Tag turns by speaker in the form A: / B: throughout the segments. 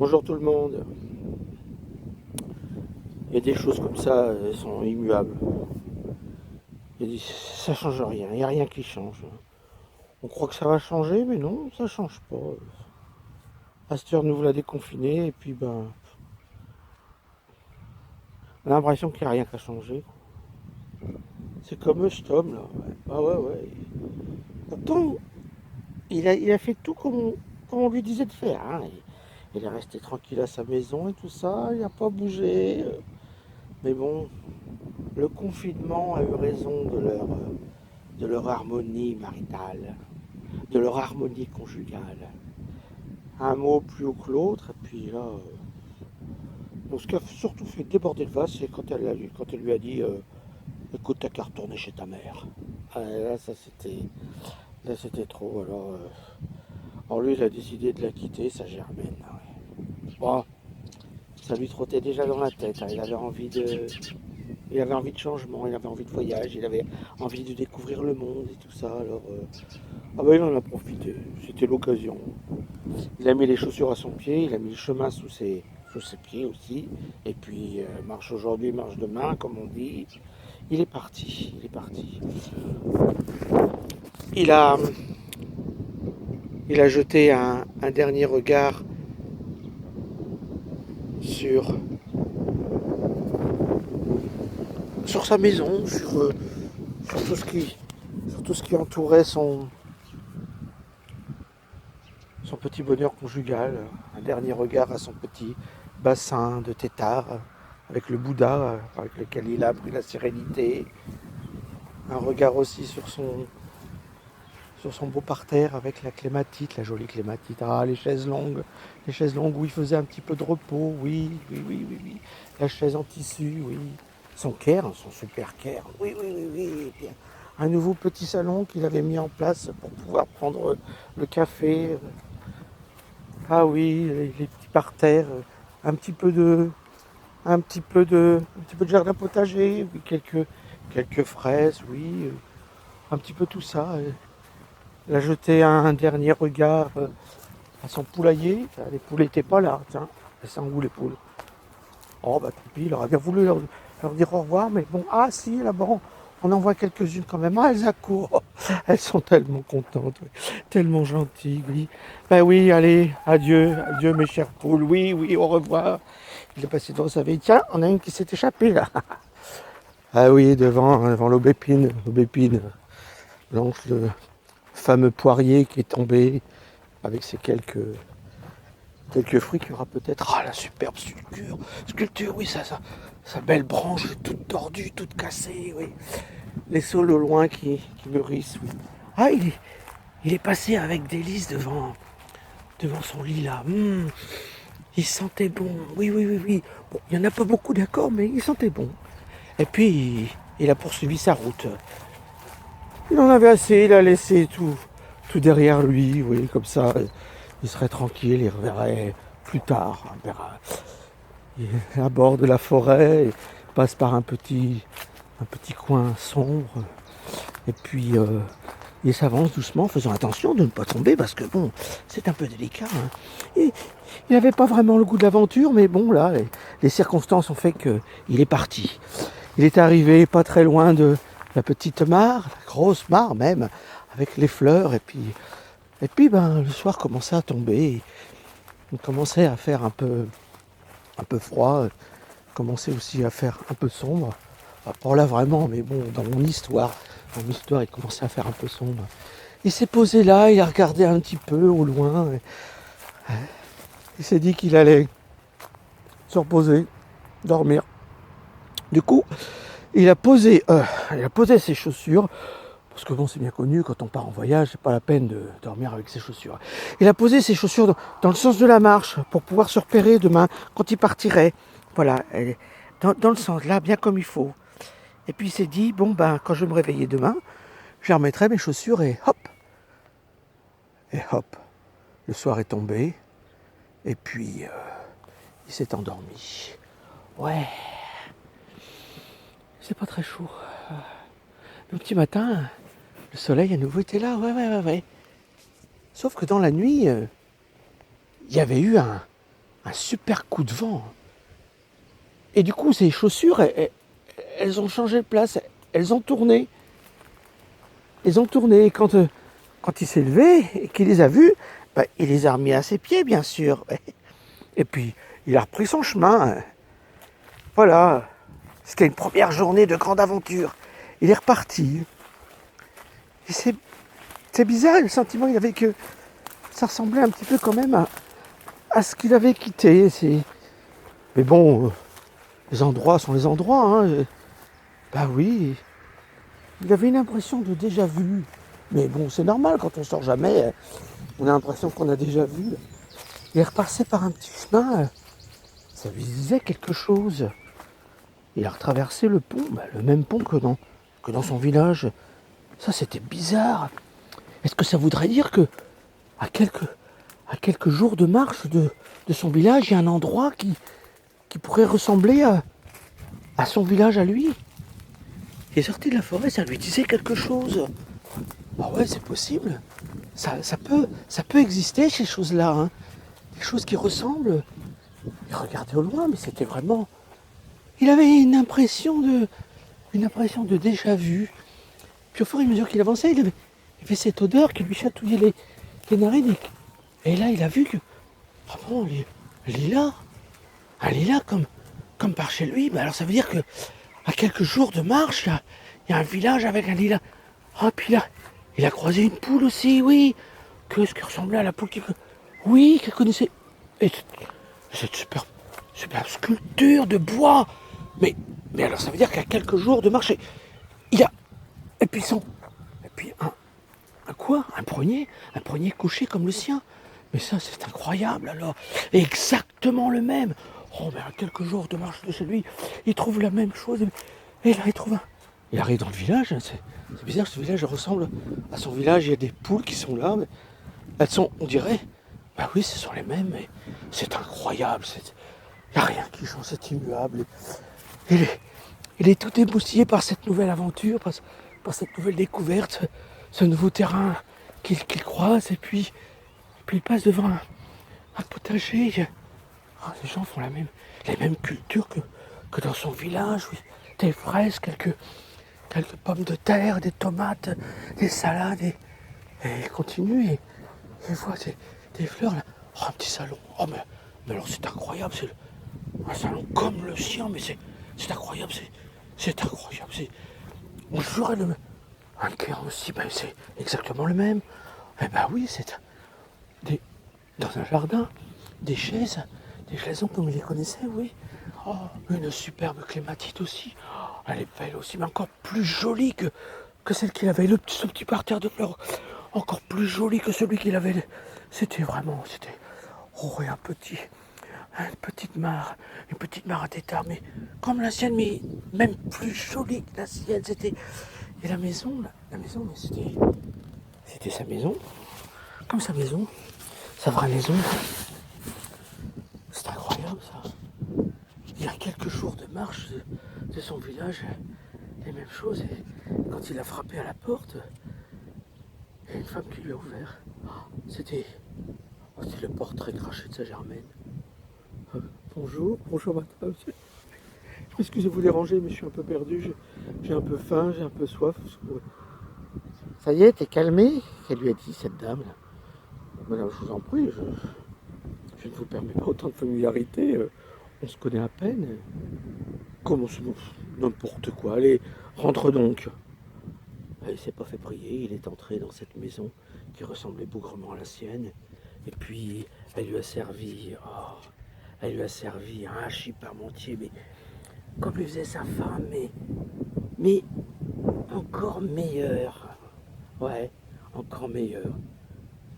A: Bonjour tout le monde. Il y a des choses comme ça, elles sont immuables. Ça change rien, il n'y a rien qui change. On croit que ça va changer, mais non, ça change pas. Pasteur nous l'a déconfiné, et puis ben, on a l'impression qu'il n'y a rien qu'à changer. C'est comme cet homme là. Ouais. Ah ouais, ouais. Pourtant, il a fait tout comme on lui disait de faire. Hein. Il est resté tranquille à sa maison et tout ça, il n'a pas bougé. Mais bon, le confinement a eu raison de leur harmonie maritale, de leur harmonie conjugale. Un mot plus haut que l'autre, et puis là, bon, ce qui a surtout fait déborder le vase, c'est quand elle lui a dit écoute, t'as qu'à retourner chez ta mère. Ah, là, c'était trop. Alors lui, il a décidé de la quitter, sa Germaine. Ouais. Bon, ça lui trottait déjà dans la tête. Hein. Il avait envie de changement, il avait envie de voyage, il avait envie de découvrir le monde et tout ça. Alors, ah ben, il en a profité. C'était l'occasion. Il a mis les chaussures à son pied, il a mis le chemin sous ses pieds aussi. Et puis, marche aujourd'hui, marche demain, comme on dit. Il est parti, il est parti. Il a, il a jeté un dernier regard sur, sur sa maison, sur tout ce qui entourait son petit bonheur conjugal. Un dernier regard à son petit bassin de tétard avec le Bouddha avec lequel il a appris la sérénité. Un regard aussi sur son beau parterre avec la clématite, la jolie clématite. Ah, les chaises longues où il faisait un petit peu de repos, oui, oui, oui, oui, oui. La chaise en tissu, oui. Son caire, son super caire, oui, oui, oui, oui. Et puis, un nouveau petit salon qu'il avait mis en place pour pouvoir prendre le café. Ah oui, les petits parterres, un petit peu de, un petit peu de jardin potager, oui, quelques fraises, oui, un petit peu tout ça. Il a jeté un dernier regard à son poulailler. Les poules n'étaient pas là, tiens. Elles sont où les poules? Oh bah tant pis, il aurait bien voulu leur dire au revoir, mais bon, ah si, là-bas, on en voit quelques-unes quand même. Ah, elles accourent. Elles sont tellement contentes, oui. Tellement gentilles, oui. Ben oui, allez, adieu, adieu mes chères poules, oui, oui, au revoir. Il est passé devant sa veille. Tiens, on a une qui s'est échappée là. Ah oui, devant l'aubépine blanche, le fameux poirier qui est tombé avec ses quelques fruits qu'il y aura peut-être. Ah, la superbe sculpture, oui, sa belle branche toute tordue, toute cassée, oui. Les saules au loin qui mûrissent, oui. Ah, il est passé avec délice devant son lit là. Il sentait bon, oui, oui, oui, oui. Bon, il n'y en a pas beaucoup, d'accord, mais il sentait bon. Et puis, il a poursuivi sa route. Il en avait assez, il a laissé tout derrière lui, oui, comme ça, il serait tranquille, il reverrait plus tard. Il aborde la forêt, il passe par un petit coin sombre, et puis il s'avance doucement, faisant attention de ne pas tomber, parce que bon, c'est un peu délicat. Hein. Et, il n'avait pas vraiment le goût de l'aventure, mais bon, là, les circonstances ont fait qu'il est parti. Il est arrivé pas très loin de la petite mare, la grosse mare même, avec les fleurs, et puis ben, le soir commençait à tomber, il commençait à faire un peu froid, commençait aussi à faire un peu sombre. Pas là vraiment, mais bon, dans mon histoire, il commençait à faire un peu sombre. Il s'est posé là, il a regardé un petit peu au loin, il s'est dit qu'il allait se reposer, dormir. Du coup, il a posé ses chaussures, parce que bon, c'est bien connu, quand on part en voyage, c'est pas la peine de dormir avec ses chaussures. Il a posé ses chaussures dans le sens de la marche, pour pouvoir se repérer demain, quand il partirait. Voilà, dans le sens là, bien comme il faut. Et puis il s'est dit, bon ben, quand je vais me réveiller demain, je remettrai mes chaussures et hop, le soir est tombé, et puis il s'est endormi. Ouais, c'est pas très chaud. Le petit matin, le soleil à nouveau était là, ouais, ouais, ouais, ouais. Sauf que dans la nuit, il y avait eu un super coup de vent. Et du coup, ses chaussures, elles ont changé de place, elles ont tourné. Elles ont tourné. Et quand il s'est levé et qu'il les a vues, bah, il les a remis à ses pieds, bien sûr. Et puis, il a repris son chemin. Voilà. C'était une première journée de grande aventure. Il est reparti. Et c'est bizarre, le sentiment qu'il avait que ça ressemblait un petit peu quand même à ce qu'il avait quitté. Mais bon, les endroits sont les endroits. Hein. Bah oui, il avait une impression de déjà vu. Mais bon, c'est normal, quand on sort jamais, on a l'impression qu'on a déjà vu. Il est repassé par un petit chemin, ça lui disait quelque chose. Il a retraversé le pont, le même pont que dans son village. Ça, c'était bizarre. Est-ce que ça voudrait dire que à quelques jours de marche de son village, il y a un endroit qui pourrait ressembler à son village à lui? Il est sorti de la forêt, ça lui disait quelque chose. Ah ouais, c'est possible. Ça peut exister, ces choses-là. Hein. Des choses qui ressemblent. Il regardait au loin, mais c'était vraiment... Il avait une impression de déjà-vu. Puis au fur et à mesure qu'il avançait, il avait cette odeur qui lui chatouillait les narines. Et là, il a vu que... Ah bon, un lilas comme par chez lui. Alors ça veut dire que à quelques jours de marche, il y a un village avec un lilas. Ah, puis là, il a croisé une poule aussi, oui. Que ce qui ressemblait à la poule qu'il connaissait. Et cette super sculpture de bois. Mais alors ça veut dire qu'à quelques jours de marche, il y a... Et puis un quoi? Un poignet couché comme le sien. Mais ça, c'est incroyable alors. Exactement le même. Oh, mais à quelques jours de marche de chez lui, il trouve la même chose. Et là, il trouve un... Il arrive dans le village. C'est bizarre, ce village ressemble à son village. Il y a des poules qui sont là. Mais elles sont, on dirait... Bah oui, ce sont les mêmes. Mais c'est incroyable. Il n'y a rien qui change, c'est immuable. Il est tout émoustillé par cette nouvelle aventure, par cette nouvelle découverte, ce nouveau terrain qu'il croise. Et puis il passe devant un potager. Oh, les gens font les mêmes cultures que dans son village. Oui. Des fraises, quelques pommes de terre, des tomates, des salades. Et il continue et il voit des fleurs. Là. Oh, un petit salon. Oh, mais alors c'est incroyable. C'est un salon comme le sien, mais c'est incroyable. C'est incroyable. On jouerait un cairn aussi. Ben, c'est exactement le même. Eh ben oui, c'est dans un jardin, des chaisons comme il les connaissait, oui. Oh, une superbe clématite aussi. Oh, elle est belle aussi, mais encore plus jolie que celle qu'il avait. Ce petit parterre de fleurs, encore plus joli que celui qu'il avait. C'était... Oh, et une petite mare à tétard, mais comme la sienne, mais même plus jolie que la sienne. Et la maison, mais c'était sa maison, comme sa maison, sa vraie maison. C'est incroyable ça. Il y a quelques jours de marche de son village, les mêmes choses. Et quand il a frappé à la porte, il y a une femme qui lui a ouvert. C'était le portrait craché de sa Germaine. Bonjour madame. Excusez vous déranger, mais je suis un peu perdu. J'ai un peu faim, j'ai un peu soif. Ça y est, t'es calmé? Qu'elle lui a dit, cette dame. Madame, je vous en prie, je ne vous permets pas autant de familiarité. On se connaît à peine. Comment c'est n'importe quoi. Allez, rentre donc. Il s'est pas fait prier, il est entré dans cette maison qui ressemblait bougrement à la sienne. Et puis, elle lui a servi un hachis parmentier, mais comme lui faisait sa femme, mais encore meilleur. Ouais, encore meilleur.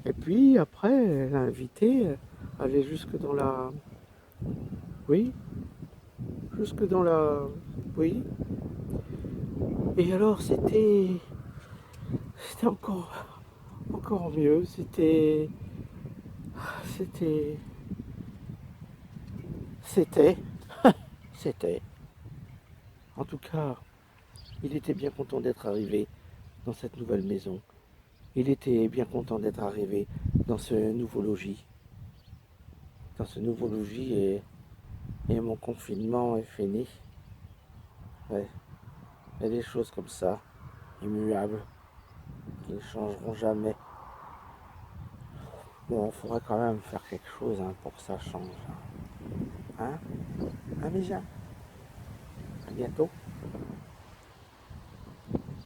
A: Et puis, après, elle a invité à aller jusque dans la... Oui, jusque dans la... Oui. Et alors, c'était encore mieux. C'était... C'était... En tout cas, il était bien content d'être arrivé dans cette nouvelle maison. Il était bien content d'être arrivé dans ce nouveau logis. quand ce nouveau logis et mon confinement est fini. Ouais, il y a des choses comme ça, immuables, qui ne changeront jamais. Bon, il faudrait quand même faire quelque chose pour que ça change. Hein, Mija? À bientôt.